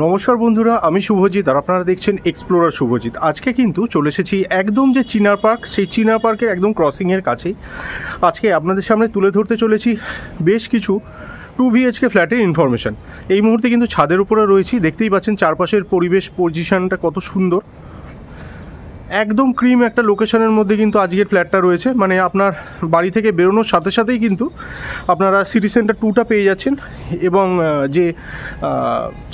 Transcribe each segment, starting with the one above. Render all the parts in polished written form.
নমস্কার বন্ধুরা, আমি শুভজিৎ আর আপনারা দেখছেন এক্সপ্লোরার শুভজিৎ। আজকে কিন্তু চলে এসেছি একদম যে চিনার পার্ক, সেই চিনার পার্কের একদম ক্রসিংয়ের কাছেই। আজকে আপনাদের সামনে তুলে ধরতে চলেছি বেশ কিছু 2 BHK ফ্ল্যাটের ইনফরমেশান। এই মুহূর্তে কিন্তু ছাদের উপরে রয়েছি, দেখতেই পাচ্ছেন চারপাশের পরিবেশ পজিশনটা কত সুন্দর। একদম ক্রিম একটা লোকেশনের মধ্যে কিন্তু আজকের ফ্ল্যাটটা রয়েছে, মানে আপনার বাড়ি থেকে বেরোনোর সাথে সাথেই কিন্তু আপনারা সিটি সেন্টার 2টা পেয়ে যাচ্ছেন, এবং যে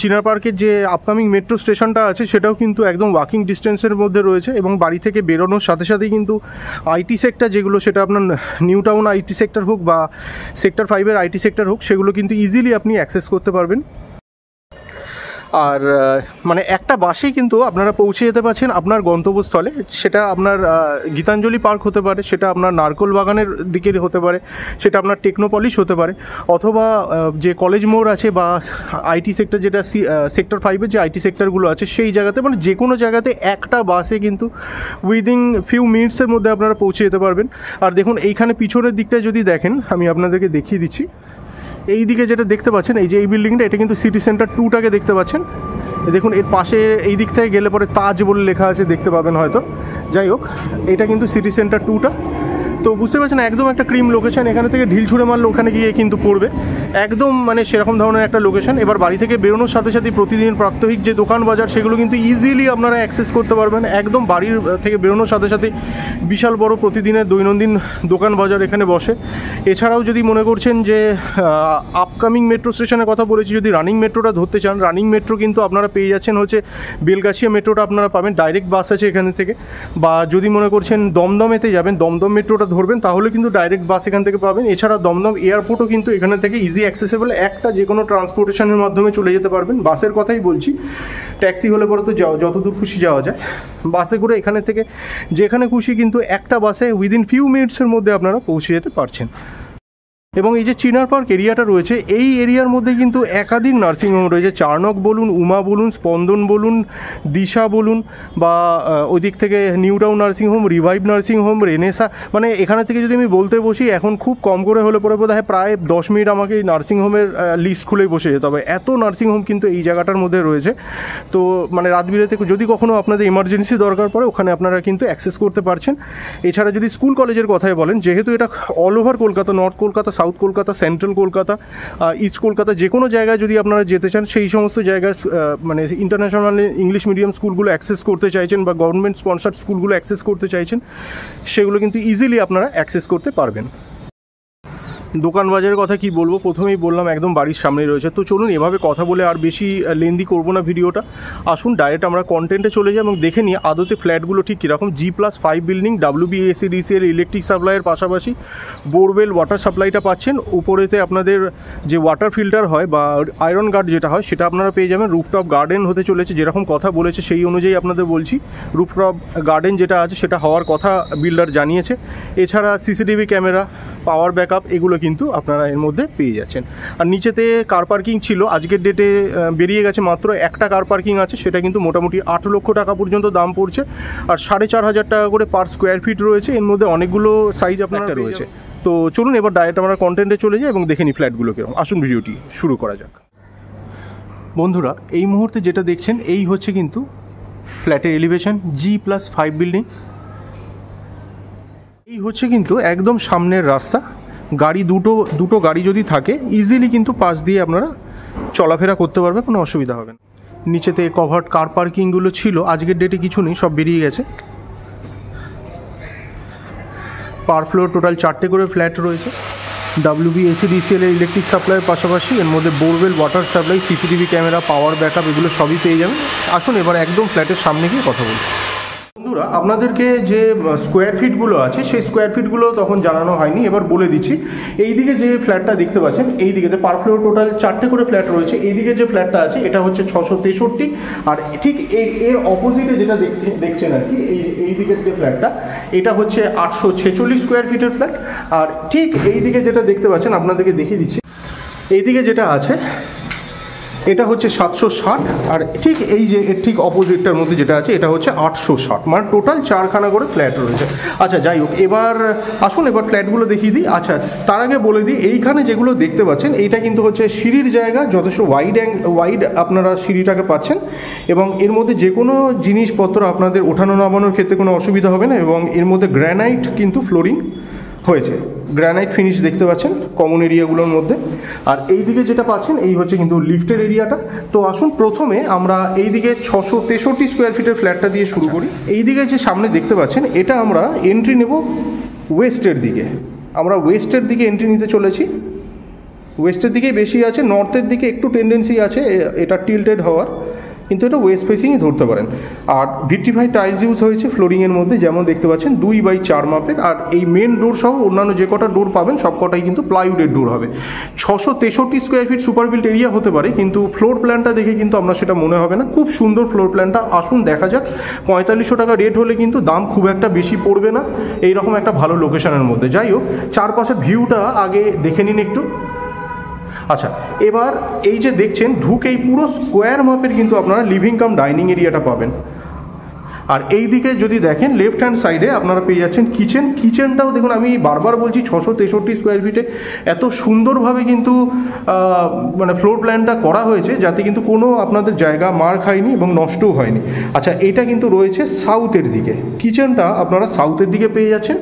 চিনার পার্কের যে আপকামিং মেট্রো স্টেশনটা আছে সেটাও কিন্তু একদম ওয়াকিং ডিস্টেন্সের মধ্যে রয়েছে। এবং বাড়ি থেকে বেরোনোর সাথে সাথেই কিন্তু আইটি সেক্টর যেগুলো, সেটা আপনার নিউ টাউন আইটি সেক্টর হোক বা সেক্টর 5-এর আইটি সেক্টর হোক, সেগুলো কিন্তু ইজিলি আপনি অ্যাক্সেস করতে পারবেন। আর মানে একটা বাসেই কিন্তু আপনারা পৌঁছে যেতে পারছেন আপনার গন্তব্যস্থলে। সেটা আপনার গীতাঞ্জলি পার্ক হতে পারে, সেটা আপনার নারকোল বাগানের দিকে হতে পারে, সেটা আপনার টেকনোপলিশ হতে পারে, অথবা যে কলেজ মোড় আছে বা আইটি সেক্টর, যেটা সেক্টর 5-এর যে আইটি সেক্টরগুলো আছে সেই জায়গাতে, মানে যে কোনো জায়গাতে একটা বাসে কিন্তু উইদিন ফিউ মিনিটসের মধ্যে আপনারা পৌঁছে যেতে পারবেন। আর দেখুন এইখানে পিছনের দিকটা যদি দেখেন, আমি আপনাদেরকে দেখিয়ে দিচ্ছি। এই দিকে যেটা দেখতে পাচ্ছেন, এই যে এই বিল্ডিংটা, এটা কিন্তু সিটি সেন্টার 2টাকে দেখতে পাচ্ছেন। দেখুন এর পাশে এই দিক থেকে গেলে পরে তাজ বলে লেখা আছে, দেখতে পাবেন হয়তো। যাই হোক, এটা কিন্তু সিটি সেন্টার 2টা। তো বুঝতে পারছেন একদম একটা ক্রিম লোকেশন। এখানে থেকে ঢিল ছুঁড়ে মারলে ওখানে গিয়ে কিন্তু পড়বে, একদম মানে সেরকম ধরনের একটা লোকেশন। এবার বাড়ি থেকে বেরোনোর সাথে সাথে প্রতিদিন প্রাত্যহিক যে দোকান বাজার, সেগুলো কিন্তু ইজিলি আপনারা অ্যাক্সেস করতে পারবেন। একদম বাড়ির থেকে বেরোনোর সাথে সাথে বিশাল বড় প্রতিদিনের দৈনন্দিন দোকান বাজার এখানে বসে। এছাড়াও যদি মনে করছেন যে আপকামিং মেট্রো স্টেশনের কথা বলেছি, যদি রানিং মেট্রোটা ধরতে চান, রানিং মেট্রো কিন্তু আপনারা পেয়ে যাচ্ছেন হচ্ছে বেলগাছিয়া মেট্রোটা আপনারা পাবেন, ডাইরেক্ট বাস আছে এখান থেকে। বা যদি মনে করছেন দমদমেতে যাবেন, দমদম মেট্রোটা ধরবেন, তাহলে কিন্তু ডাইরেক্ট বাস এখান থেকে পাবেন। এছাড়া দমদম এয়ারপোর্টও কিন্তু এখানে থেকে ইজি অ্যাক্সেসেবল, একটা যে কোনো ট্রান্সপোর্টেশনের মাধ্যমে চলে যেতে পারবেন। বাসের কথাই বলছি, ট্যাক্সি হলে পরে তো যতদূর খুশি যাওয়া যায়। বাসে করে এখানে থেকে যেখানে খুশি কিন্তু একটা বাসে উইদিন ফিউ মিনিটসের মধ্যে আপনারা পৌঁছে যেতে পারছেন। এবং এই যে চিনার পার্ক এরিয়াটা রয়েছে, এই এরিয়ার মধ্যে কিন্তু একাধিক নার্সিংহোম রয়েছে। চার্নক বলুন, উমা বলুন, স্পন্দন বলুন, দিশা বলুন, বা ওই দিক থেকে new town nursing home, revive nursing home, Renaissance, মানে এখানে থেকে যদি আমি বলতে বসি এখন খুব কম করে হলে পরে বোধ হয় প্রায় 10 মিনিট আমাকে এই নার্সিংহোমের লিস্ট খুলেই বসে যেতে হবে। এত নার্সিংহোম কিন্তু এই জায়গাটার মধ্যে রয়েছে। তো মানে রাত বিরেতে যদি কখনও আপনাদের ইমার্জেন্সি দরকার পড়ে, ওখানে আপনারা কিন্তু অ্যাক্সেস করতে পারছেন। এছাড়া যদি স্কুল কলেজের কথাই বলেন, যেহেতু এটা all over Kolkata, north Kolkata, south Kolkata, central Kolkata, east Kolkata, যে কোনো জায়গায় যদি আপনারা যেতে চান, সেই সমস্ত জায়গার মানে ইন্টারন্যাশনাল ইংলিশ মিডিয়াম স্কুলগুলো অ্যাক্সেস করতে চাইছেন বা গভর্নমেন্ট স্পন্সার্ড স্কুলগুলো অ্যাক্সেস করতে চাইছেন, সেগুলো কিন্তু ইজিলি আপনারা অ্যাক্সেস করতে পারবেন। দোকান বাজারের কথা কি বলবো, প্রথমেই বললাম একদম বাড়ির সামনেই রয়েছে। তো চলুন এভাবে কথা বলে আর বেশি লেন্দি করবো না ভিডিওটা, আসুন ডাইরেক্ট আমরা কন্টেন্টে চলে যাই এবং দেখে নিই আদতে ফ্ল্যাটগুলো ঠিক কীরকম। G+5 বিল্ডিং, WBACDCL ইলেকট্রিক সাপ্লাইয়ের পাশাপাশি বোরওয়েল ওয়াটার সাপ্লাইটা পাচ্ছেন। উপরেতে আপনাদের যে ওয়াটার ফিল্টার হয় বা আয়রন গার্ড যেটা হয়, সেটা আপনারা পেয়ে যাবেন। রুফটপ গার্ডেন হতে চলেছে, যেরকম কথা বলেছে সেই অনুযায়ী আপনাদের বলছি, রুফটপ গার্ডেন যেটা আছে সেটা হওয়ার কথা বিল্ডার জানিয়েছে। এছাড়া CCTV ক্যামেরা, পাওয়ার ব্যাকআপ, এগুলো কিন্তু আপনারা এর মধ্যে পেয়ে যাচ্ছেন। আর নিচেতে কার পার্কিং ছিল, আজকের ডেটে বেরিয়ে গেছে মাত্র একটা কার পার্কিং আছে, সেটা কিন্তু মোটামুটি 8 লক্ষ টাকা পর্যন্ত দাম পড়ছে। আর 4,500 টাকা করে পার স্কোয়ার ফিট রয়েছে। এর মধ্যে অনেকগুলো সাইজ আপনারা রয়েছে। তো চলুন এবার ডাইরেক্ট আমরা কন্টেন্টে চলে যাই এবং দেখে নিই ফ্ল্যাটগুলো কীরকম। আসুন ভিডিওটি শুরু করা যাক। বন্ধুরা, এই মুহূর্তে যেটা দেখছেন এই হচ্ছে কিন্তু ফ্ল্যাটের এলিভেশন, G+5 বিল্ডিং। এই হচ্ছে কিন্তু একদম সামনের রাস্তা। গাড়ি দুটো গাড়ি যদি থাকে, ইজিলি কিন্তু পাশ দিয়ে আপনারা চলাফেরা করতে পারবে, কোনো অসুবিধা হবে না। নিচেতে কভার্ড কার পার্কিংগুলো ছিল, আজকের ডেটে কিছু নেই, সব বেরিয়ে গেছে। পার ফ্লোর টোটাল 4টে করে ফ্ল্যাট রয়েছে। WBACDCL এর ইলেকট্রিক সাপ্লাইয়ের পাশাপাশি এর মধ্যে borewell water supply, CCTV camera, power backup, এগুলো সবই পেয়ে যাবেন। আসুন এবার একদম ফ্ল্যাটের সামনে গিয়ে কথা বলছি। বন্ধুরা, আপনাদেরকে যে স্কোয়ার ফিটগুলো আছে সেই স্কোয়ার ফিটগুলো তখন জানানো হয়নি, এবার বলে দিচ্ছি। এইদিকে যে ফ্ল্যাটটা দেখতে পাচ্ছেন, এই দিকে পার ফ্লোর টোটাল 4টে করে ফ্ল্যাট রয়েছে। এইদিকে যে ফ্ল্যাটটা আছে এটা হচ্ছে 663, আর ঠিক এর অপোজিটে যেটা দেখছেন আর কি, এই দিকের যে ফ্ল্যাটটা, এটা হচ্ছে 846 স্কোয়ার ফিটের ফ্ল্যাট। আর ঠিক এই দিকে যেটা দেখতে পাচ্ছেন, আপনাদেরকে দেখিয়ে দিচ্ছি, এইদিকে যেটা আছে এটা হচ্ছে 760, আর ঠিক এই যে এর ঠিক অপোজিটটার মধ্যে যেটা আছে এটা হচ্ছে 860, মানে টোটাল 4খানা করে ফ্ল্যাট রয়েছে। আচ্ছা যাই হোক, এবার আসুন এবার ফ্ল্যাটগুলো দেখিয়ে দিই। আচ্ছা তার আগে বলে দিই, এইখানে যেগুলো দেখতে পাচ্ছেন এইটা কিন্তু হচ্ছে সিঁড়ির জায়গা, যথেষ্ট ওয়াইড আপনারা সিঁড়িটাকে পাচ্ছেন, এবং এর মধ্যে যে কোনো জিনিসপত্র আপনাদের ওঠানো নামানোর ক্ষেত্রে কোনো অসুবিধা হবে না, এবং এর মধ্যে গ্র্যানাইট কিন্তু ফ্লোরিং হয়েছে, গ্রানাইট ফিনিশ দেখতে পাচ্ছেন কমন এরিয়াগুলোর মধ্যে। আর এই দিকে যেটা পাচ্ছেন এই হচ্ছে কিন্তু লিফটের এরিয়াটা। তো আসুন প্রথমে আমরা এই দিকে 663 স্কোয়ার ফিটের ফ্ল্যাটটা দিয়ে শুরু করি। এই দিকে যে সামনে দেখতে পাচ্ছেন এটা আমরা এন্ট্রি নেব ওয়েস্টের দিকে, আমরা ওয়েস্টের দিকে এন্ট্রি নিতে চলেছি। ওয়েস্টের দিকেই বেশি আছে, নর্থের দিকে একটু টেন্ডেন্সি আছে এটা টিল্টেড হওয়ার, কিন্তু এটা ওয়েস্ট ফেসিংই ধরতে পারেন। আর ভিট্রিফাইড টাইলস ইউজ হয়েছে ফ্লোরিংয়ের মধ্যে, যেমন দেখতে পাচ্ছেন 2/4 মাপের। আর এই মেন ডোর সহ অন্যান্য যে কটা ডোর পাবেন সব কটাই কিন্তু প্লাইউডের ডোর হবে। 663 square feet super built area হতে পারে, কিন্তু ফ্লোর প্ল্যানটা দেখে কিন্তু আমরা সেটা মনে হবে না। খুব সুন্দর ফ্লোর প্ল্যানটা, আসুন দেখা যাক। 4500 টাকা রেট হলে কিন্তু দাম খুব একটা বেশি পড়বে না এইরকম একটা ভালো লোকেশনের মধ্যে। যাই হোক, চারপাশের ভিউটা আগে দেখে নিন একটু। আচ্ছা এবার এই যে দেখছেন ঢুকেই পুরো স্কোয়ার মাপের কিন্তু আপনারা লিভিং কাম ডাইনিং এরিয়াটা পাবেন। আর এই দিকে যদি দেখেন লেফট হ্যান্ড সাইডে আপনারা পেয়ে যাচ্ছেন কিচেন। কিচেনটাও দেখুন, আমি বারবার বলছি 663 স্কোয়ার ফিটে এত সুন্দরভাবে কিন্তু মানে ফ্লোর প্ল্যানটা করা হয়েছে যাতে কিন্তু কোনো আপনাদের জায়গা মার খায়নি এবং নষ্টও হয়নি। আচ্ছা এটা কিন্তু রয়েছে সাউথের দিকে, কিচেনটা আপনারা সাউথের দিকে পেয়ে যাচ্ছেন।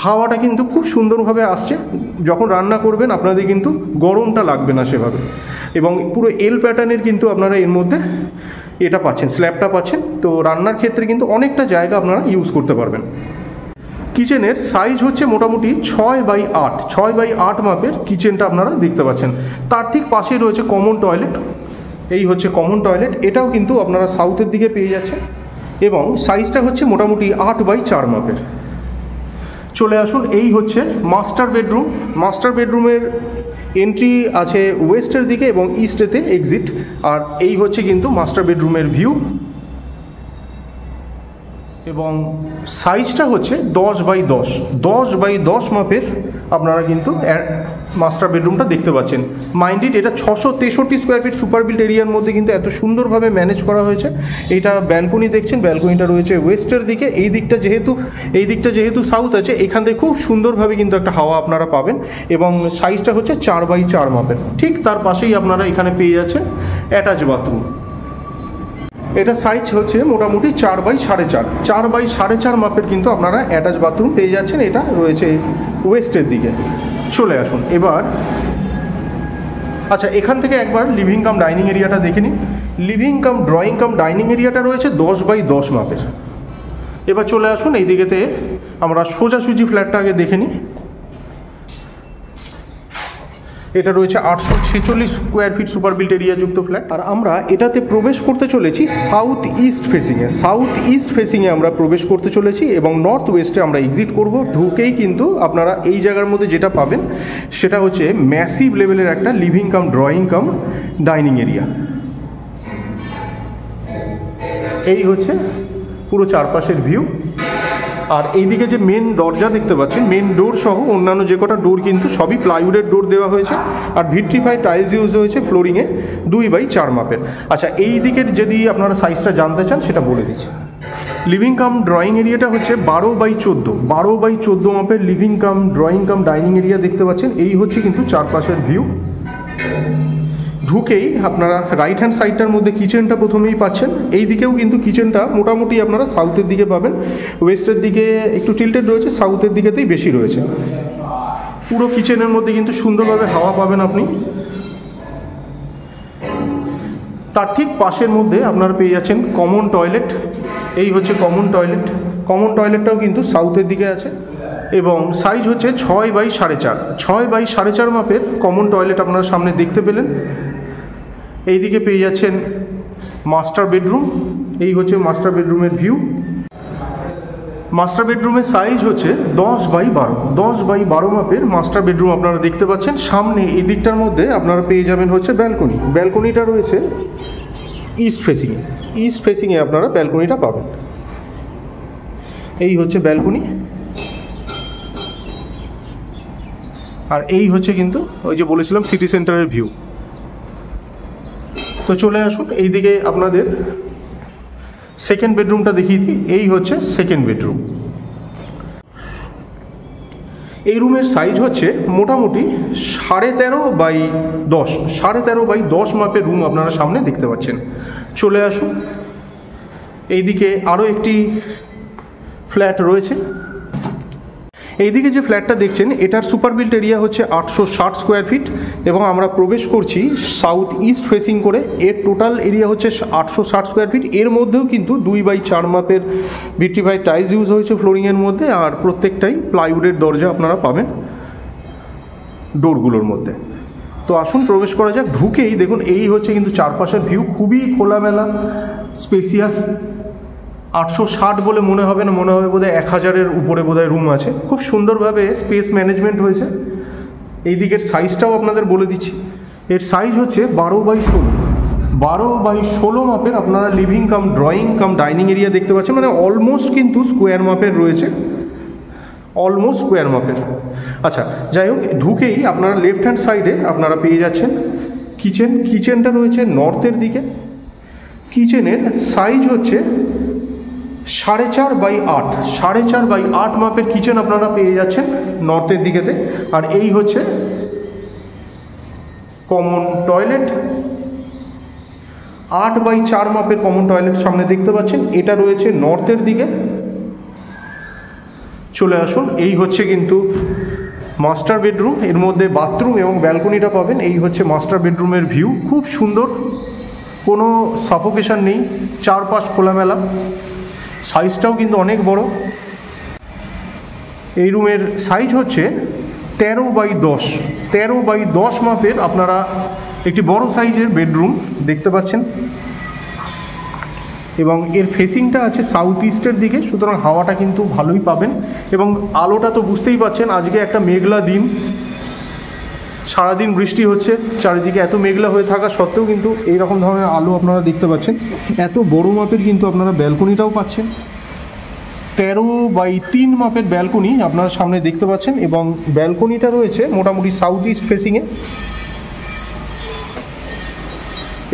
হাওয়াটা কিন্তু খুব সুন্দরভাবে আসছে, যখন রান্না করবেন আপনাদের কিন্তু গরমটা লাগবে না সেভাবে, এবং পুরো এল প্যাটার্নের কিন্তু আপনারা এর মধ্যে এটা পাচ্ছেন, স্ল্যাবটা পাচ্ছেন। তো রান্নার ক্ষেত্রে কিন্তু অনেকটা জায়গা আপনারা ইউজ করতে পারবেন। কিচেনের সাইজ হচ্ছে মোটামুটি 6/8, 6/8 মাপের কিচেনটা আপনারা দেখতে পাচ্ছেন। তার ঠিক পাশেই রয়েছে কমন টয়লেট, এই হচ্ছে কমন টয়লেট, এটাও কিন্তু আপনারা সাউথের দিকে পেয়ে যাচ্ছেন, এবং সাইজটা হচ্ছে মোটামুটি 8/4 মাপের। চলে আসুন, এই হচ্ছে মাস্টার বেডরুম। মাস্টার বেডরুমের এন্ট্রি আছে ওয়েস্টের দিকে এবং ইস্টেতে এক্সিট। আর এই হচ্ছে কিন্তু মাস্টার বেডরুমের ভিউ, এবং সাইজটা হচ্ছে 10/10, 10/10 মাপের আপনারা কিন্তু মাস্টার বেডরুমটা দেখতে পাচ্ছেন। মাইন্ডেড এটা 663 স্কোয়ার ফিট সুপার বিল্ট এরিয়ার মধ্যে কিন্তু এত সুন্দরভাবে ম্যানেজ করা হয়েছে। এটা ব্যালকনি দেখছেন, ব্যালকনিটা রয়েছে ওয়েস্টের দিকে। এই দিকটা যেহেতু সাউথ আছে, এখান থেকে খুব সুন্দরভাবে কিন্তু একটা হাওয়া আপনারা পাবেন, এবং সাইজটা হচ্ছে 4/4 মাপের। ঠিক তার পাশেই আপনারা এখানে পেয়ে যাচ্ছেন অ্যাটাচ বাথরুম। এটা সাইজ হচ্ছে মোটামুটি 4/4.5, 4/4.5 মাপের কিন্তু আপনারা অ্যাটাচ বাথরুম পেয়ে যাচ্ছেন। এটা রয়েছে ওয়েস্টের দিকে। চলে আসুন এবার, আচ্ছা এখান থেকে একবার লিভিং কাম ডাইনিং এরিয়াটা দেখে নিন। Living cum drawing cum dining এরিয়াটা রয়েছে 10/10 মাপের। এবার চলে আসুন এই দিকেতে, আমরা সোজাসুজি ফ্ল্যাটটা আগে দেখে নিই। এটা রয়েছে 846 square feet super built area যুক্ত ফ্ল্যাট। আর আমরা এটাতে প্রবেশ করতে চলেছি সাউথ ইস্ট ফেসিংয়ে আমরা প্রবেশ করতে চলেছি, এবং নর্থ ওয়েস্টে আমরা এক্সিট করব। ঢুকেই কিন্তু আপনারা এই জায়গার মধ্যে যেটা পাবেন সেটা হচ্ছে ম্যাসিভ লেভেলের একটা living cum drawing cum dining area. এই হচ্ছে পুরো চারপাশের ভিউ। আর এইদিকে যে মেন দরজা দেখতে পাচ্ছেন, মেন ডোর সহ অন্যান্য যে কটা ডোর কিন্তু সবই প্লাইউডের ডোর দেওয়া হয়েছে, আর ভিট্রিফাইড টাইলস ইউজ হয়েছে ফ্লোরিংয়ে 2/4 মাপের। আচ্ছা এই দিকের যদি আপনারা সাইজটা জানতে চান সেটা বলে দিচ্ছি। লিভিং কাম ড্রয়িং এরিয়াটা হচ্ছে 12/14 মাপের living cum drawing cum dining area দেখতে পাচ্ছেন। এই হচ্ছে কিন্তু চারপাশের ভিউ। ঢুকেই আপনারা রাইট হ্যান্ড সাইডটার মধ্যে কিচেনটা প্রথমেই পাচ্ছেন। এই দিকেও কিন্তু কিচেনটা মোটামুটি আপনারা সাউথের দিকে পাবেন, ওয়েস্টের দিকে একটু টিল্টেড রয়েছে, সাউথের দিকেতেই বেশি রয়েছে। পুরো কিচেনের মধ্যে কিন্তু সুন্দরভাবে হাওয়া পাবেন আপনি। তার ঠিক পাশের মধ্যে আপনারা পেয়ে যাচ্ছেন কমন টয়লেট। এই হচ্ছে কমন টয়লেটটাও কিন্তু সাউথের দিকে আছে, এবং সাইজ হচ্ছে 6/4.5 মাপের কমন টয়লেট আপনারা সামনে দেখতে পেলেন। এই দিকে পেয়ে যাচ্ছেন মাস্টার বেডরুম। এই হচ্ছে মাস্টার বেডরুমের ভিউ। মাস্টার বেডরুমের সাইজ হচ্ছে 10/12 মাপের মাস্টার বেডরুম আপনারা দেখতে পাচ্ছেন। সামনে এই দিকটার মধ্যে আপনারা পেয়ে যাবেন হচ্ছে ব্যালকনিটা রয়েছে ইস্ট ফেসিংয়ে আপনারা ব্যালকনিটা পাবেন। এই হচ্ছে ব্যালকনি, আর এই হচ্ছে কিন্তু ওই যে বলেছিলাম সিটি সেন্টারের ভিউ। তো চলে আসুন এইদিকে আপনাদের সেকেন্ড বেডরুমটা দেখিয়ে দিই। এই হচ্ছে সেকেন্ড বেডরুম। এই রুমের সাইজ হচ্ছে মোটামুটি 13.5x10, 13.5x10 মাপের রুম আপনারা সামনে দেখতে পাচ্ছেন। চলে আসুন, এইদিকে আরও একটি ফ্ল্যাট রয়েছে। এইদিকে যে ফ্ল্যাটটা দেখছেন এটার সুপার বিল্ট এরিয়া হচ্ছে 860 স্কোয়ার ফিট এবং আমরা প্রবেশ করছি সাউথ ইস্ট ফেসিং করে। এর টোটাল এরিয়া হচ্ছে 860 স্কোয়ার ফিট। এর মধ্যেও কিন্তু 2x4 মাপের ভিট্রিফাইড টাইলস ইউজ হয়েছে ফ্লোরিংয়ের মধ্যে, আর প্রত্যেকটাই প্লাইউডের দরজা আপনারা পাবেন ডোরগুলোর মধ্যে। তো আসুন প্রবেশ করা যাক। ঢুকেই দেখুন এই হচ্ছে কিন্তু চারপাশের ভিউ, খুবই খোলামেলা স্পেসিয়াস। 860 বলে মনে হবে না, মনে হবে বোধহয় 1000-এর উপরে বোধহয় রুম আছে। খুব সুন্দরভাবে স্পেস ম্যানেজমেন্ট হয়েছে। এই দিকের সাইজটাও আপনাদের বলে দিচ্ছি। এর সাইজ হচ্ছে 12x16, 12x16 মাপের আপনারা living cum drawing cum dining area দেখতে পাচ্ছেন। মানে অলমোস্ট কিন্তু স্কোয়ার মাপের রয়েছে, অলমোস্ট স্কোয়ার মাপের। আচ্ছা, যাই হোক, ঢুকেই আপনারা লেফট হ্যান্ড সাইডে আপনারা পেয়ে যাচ্ছেন কিচেন। কিচেনটা রয়েছে নর্থের দিকে। কিচেনের সাইজ হচ্ছে 4.5x8, 4.5x8 মাপের কিচেন আপনারা পেয়ে যাচ্ছেন নর্থের দিকেতে। আর এই হচ্ছে কমন টয়লেট, 8x4 মাপের কমন টয়লেট সামনে দেখতে পাচ্ছেন। এটা রয়েছে নর্থের দিকে। চলে আসুন, এই হচ্ছে কিন্তু মাস্টার বেডরুম। এর মধ্যে বাথরুম এবং ব্যালকনিটা পাবেন। এই হচ্ছে মাস্টার বেডরুমের ভিউ, খুব সুন্দর, কোনো সাফোকেশন নেই, চারপাশ খোলামেলা। সাইজটাও কিন্তু অনেক বড়। এই রুমের সাইজ হচ্ছে 13x10, 13x10 মাপের আপনারা একটি বড় সাইজের বেডরুম দেখতে পাচ্ছেন। এবং এর ফেসিংটা আছে সাউথ ইস্টের দিকে, সুতরাং হাওয়াটা কিন্তু ভালোই পাবেন। এবং আলোটা তো বুঝতেই পাচ্ছেন, আজকে একটা মেঘলা দিন, সারাদিন বৃষ্টি হচ্ছে, চারিদিকে এত মেঘলা হয়ে থাকা সত্ত্বেও কিন্তু এইরকম ধরনের আলো আপনারা দেখতে পাচ্ছেন। এত বড় মাপের কিন্তু আপনারা ব্যালকনিটাও পাচ্ছেন। 13x3 মাপের ব্যালকনি আপনারা সামনে দেখতে পাচ্ছেন এবং ব্যালকনিটা রয়েছে মোটামুটি সাউথ ইস্ট ফেসিংয়ে।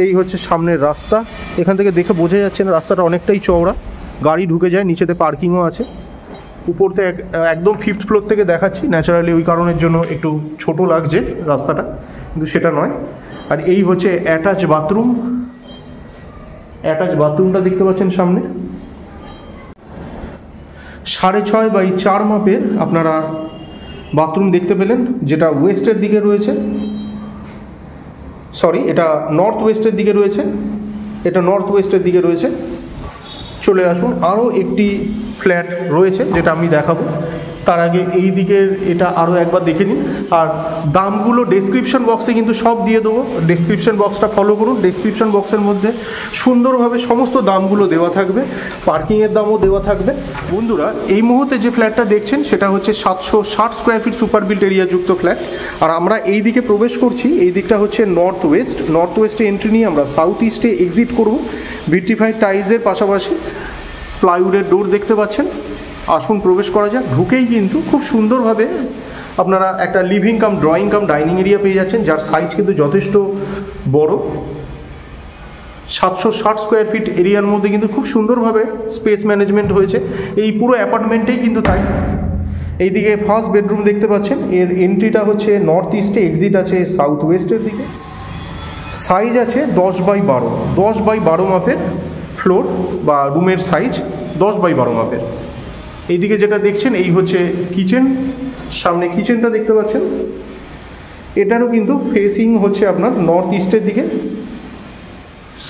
এই হচ্ছে সামনের রাস্তা। এখান থেকে দেখে বোঝা যাচ্ছে না, রাস্তাটা অনেকটাই চওড়া, গাড়ি ঢুকে যায়, নিচেতে পার্কিংও আছে। উপরতে একদম 5th ফ্লোর থেকে দেখাচ্ছি, ন্যাচারালি ওই কারণের জন্য একটু ছোট লাগছে রাস্তাটা, কিন্তু সেটা নয়। আর এই হচ্ছে অ্যাটাচ বাথরুম। অ্যাটাচ বাথরুমটা দেখতে পাচ্ছেন সামনে। 6.5x4 মাপের আপনারা বাথরুম দেখতে পেলেন, যেটা ওয়েস্টের দিকে রয়েছে। সরি, এটা নর্থ ওয়েস্টের দিকে রয়েছে, এটা নর্থ ওয়েস্টের দিকে রয়েছে। চলে আসুন, আরও একটি ফ্ল্যাট রয়েছে যেটা আমি দেখাবো। তার আগে এই দিকের এটা আরও একবার দেখে নিন। আর দামগুলো ডেসক্রিপশন বক্সে কিন্তু সব দিয়ে দেবো, ডেসক্রিপশন বক্সটা ফলো করুন। ডেসক্রিপশন বক্সের মধ্যে সুন্দরভাবে সমস্ত দামগুলো দেওয়া থাকবে, পার্কিংয়ের দামও দেওয়া থাকবে। বন্ধুরা, এই মুহূর্তে যে ফ্ল্যাটটা দেখছেন সেটা হচ্ছে 760 স্কোয়ার ফিট সুপার বিল্ট এরিয়াযুক্ত ফ্ল্যাট। আর আমরা এই দিকে প্রবেশ করছি, এই দিকটা হচ্ছে নর্থ ওয়েস্ট। নর্থ ওয়েস্টে এন্ট্রি নিয়ে আমরা সাউথ ইস্টে এক্সিট করব। ভিট্রিফাইড টাইলসের পাশাপাশি প্লাইউডের ডোর দেখতে পাচ্ছেন। আসুন প্রবেশ করা যাক। ঢুকেই কিন্তু খুব সুন্দরভাবে আপনারা একটা living cum drawing cum dining area পেয়ে যাচ্ছেন, যার সাইজ কিন্তু যথেষ্ট বড়। 760 স্কোয়ার ফিট এরিয়ার মধ্যে কিন্তু খুব সুন্দরভাবে স্পেস ম্যানেজমেন্ট হয়েছে। এই পুরো অ্যাপার্টমেন্টেই কিন্তু তাই। এইদিকে ফার্স্ট বেডরুম দেখতে পাচ্ছেন, এর এন্ট্রিটা হচ্ছে নর্থ ইস্টে, এক্সিট আছে সাউথ ওয়েস্টের দিকে। সাইজ আছে 10x12, 10x12 মাপের ফ্লোর বা রুমের সাইজ 10x12 মাপের। এইদিকে যেটা দেখছেন এই হচ্ছে কিচেন। সামনে কিচেনটা দেখতে পাচ্ছেন, এটারও কিন্তু ফেসিং হচ্ছে আপনার নর্থ ইস্টের দিকে।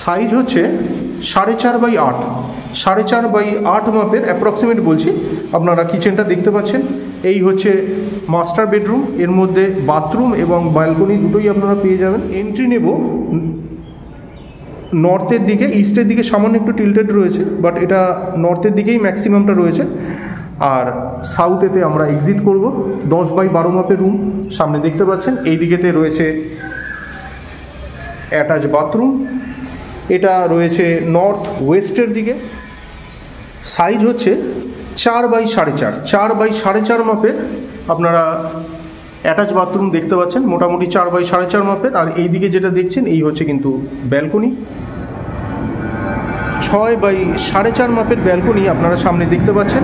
সাইজ হচ্ছে 4.5x8, 4.5x8 মাপের অ্যাপ্রক্সিমেট বলছি। আপনারা কিচেনটা দেখতে পাচ্ছেন। এই হচ্ছে মাস্টার বেডরুম, এর মধ্যে বাথরুম এবং ব্যালকনি দুটোই আপনারা পেয়ে যাবেন। এন্ট্রি নেব নর্থের দিকে, ইস্টের দিকে সামান্য একটু টিল্টেড রয়েছে, বাট এটা নর্থের দিকেই ম্যাক্সিমামটা রয়েছে। আর সাউথেতে আমরা এক্সিট করব। 10x12 মাপের রুম সামনে দেখতে পাচ্ছেন। এই দিকেতে রয়েছে অ্যাটাচ বাথরুম, এটা রয়েছে নর্থ ওয়েস্টের দিকে। সাইজ হচ্ছে 4x4.5, 4x4.5 মাপের আপনারা অ্যাটাচ বাথরুম দেখতে পাচ্ছেন, মোটামুটি 4 বাই 4.5 মাপের। আর এইদিকে যেটা দেখছেন এই হচ্ছে কিন্তু ব্যালকনি, 6 বাই 4.5 মাপের ব্যালকনি আপনারা সামনে দেখতে পাচ্ছেন।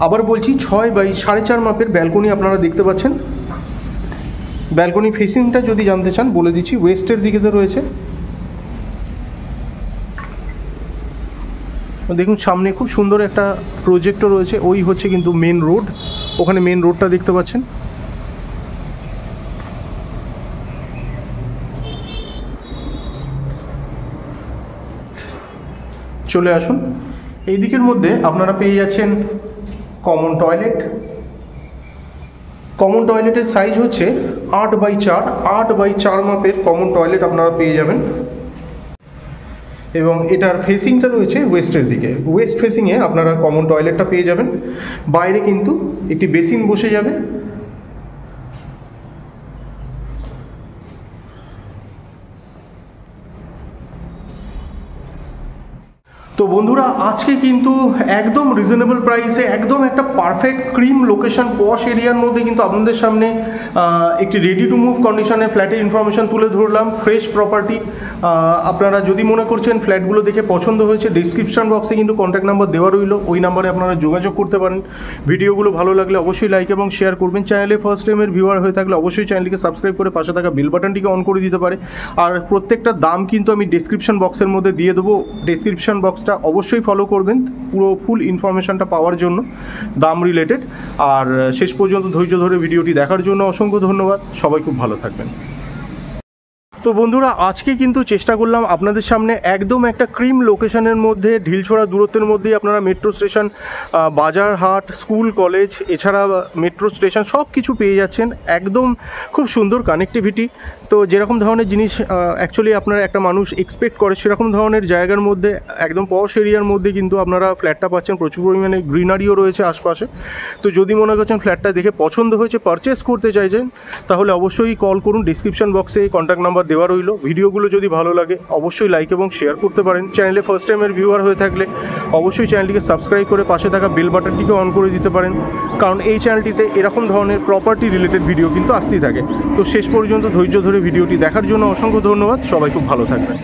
আবার বলছি 6 বাই 4.5 মাপের ব্যালকনি আপনারা দেখতে পাচ্ছেন। ব্যালকনি ফেসিংটা যদি জানতে চান বলে দিচ্ছি, ওয়েস্টের দিকে তো রয়েছে। দেখুন সামনে খুব সুন্দর একটা প্রজেক্টও রয়েছে, ওই হচ্ছে কিন্তু মেন রোড, ওখানে মেন রোডটা দেখতে পাচ্ছেন। চলে আসুন, এই দিকের মধ্যে আপনারা পেয়ে যাচ্ছেন কমন টয়লেট। কমন টয়লেটের সাইজ হচ্ছে 8 বাই 4 মাপের কমন টয়লেট আপনারা পেয়ে যাবেন। এবং এটার ফেসিংটা রয়েছে ওয়েস্টের দিকে, ওয়েস্ট ফেসিংয়ে আপনারা কমন টয়লেটটা পেয়ে যাবেন। বাইরে কিন্তু একটি বেসিন বসে যাবে। তো বন্ধুরা আজকে কিন্তু একদম রিজনেবল প্রাইসে, একদম একটা পারফেক্ট ক্রিম লোকেশন পশ এরিয়ার মধ্যে কিন্তু আপনাদের সামনে একটি রেডি টু মুভ কন্ডিশনে ফ্ল্যাটের ইনফরমেশন তুলে ধরলাম। Fresh property. আপনারা যদি মনে করছেন ফ্ল্যাটগুলো দেখে পছন্দ হয়েছে, ডিসক্রিপশন বক্সে কিন্তু কন্ট্যাক্ট নাম্বার দেওয়া রইল, ওই নাম্বারে আপনারা যোগাযোগ করতে পারেন। ভিডিওগুলো ভালো লাগলে অবশ্যই লাইক এবং শেয়ার করবেন। চ্যানেলে ফার্স্ট টাইমের ভিউয়ার হয়ে থাকলে অবশ্যই চ্যানেলটিকে সাবস্ক্রাইব করে পাশে থাকা বেল বাটনটিকে অন করে দিতে পারে। আর প্রত্যেকটা দাম কিন্তু আমি ডিসক্রিপশন বক্সের মধ্যে দিয়ে দেবো, ডিসক্রিপশন বক্সটা অবশ্যই ফলো করবেন পুরো ফুল ইনফরমেশনটা পাওয়ার জন্য দাম রিলেটেড। আর শেষ পর্যন্ত ধৈর্য ধরে ভিডিওটি দেখার জন্য অসংখ্য ধন্যবাদ। সবাই খুব ভালো থাকবেন। তো বন্ধুরা আজকে কিন্তু চেষ্টা করলাম আপনাদের সামনে একদম একটা ক্রিম লোকেশনের মধ্যে, ঢিলছোড়া দূরত্বের মধ্যেই আপনারা মেট্রো স্টেশন, বাজার হাট, স্কুল কলেজ, এছাড়া মেট্রো স্টেশন সব কিছু পেয়ে যাচ্ছেন। একদম খুব সুন্দর কানেক্টিভিটি। তো যেরকম ধরনের জিনিস অ্যাকচুয়ালি আপনারা একটা মানুষ এক্সপেক্ট করে সেরকম ধরনের জায়গার মধ্যে, একদম পশ এরিয়ার মধ্যে কিন্তু আপনারা ফ্ল্যাটটা পাচ্ছেন। প্রচুর পরিমাণে গ্রিনারিও রয়েছে আশপাশে। তো যদি মনে করছেন ফ্ল্যাটটা দেখে পছন্দ হয়েছে, পারচেস করতে চাইছেন, তাহলে অবশ্যই কল করুন। ডিসক্রিপশন বক্সে কন্ট্যাক্ট নাম্বার দেওয়া রইল। ভিডিওগুলো যদি ভালো লাগে অবশ্যই লাইক এবং শেয়ার করতে পারেন। চ্যানেলে ফার্স্ট টাইমের ভিউয়ার হয়ে থাকলে অবশ্যই চ্যানেলটিকে সাবস্ক্রাইব করে পাশে থাকা বেল বাটনটিকে অন করে দিতে পারেন, কারণ এই চ্যানেলটিতে এরকম ধরনের প্রপার্টি রিলেটেড ভিডিও কিন্তু আসতেই থাকে। তো শেষ পর্যন্ত ধৈর্য ধরে ভিডিওটি দেখার জন্য অসংখ্য ধন্যবাদ। সবাই খুব ভালো থাকবেন।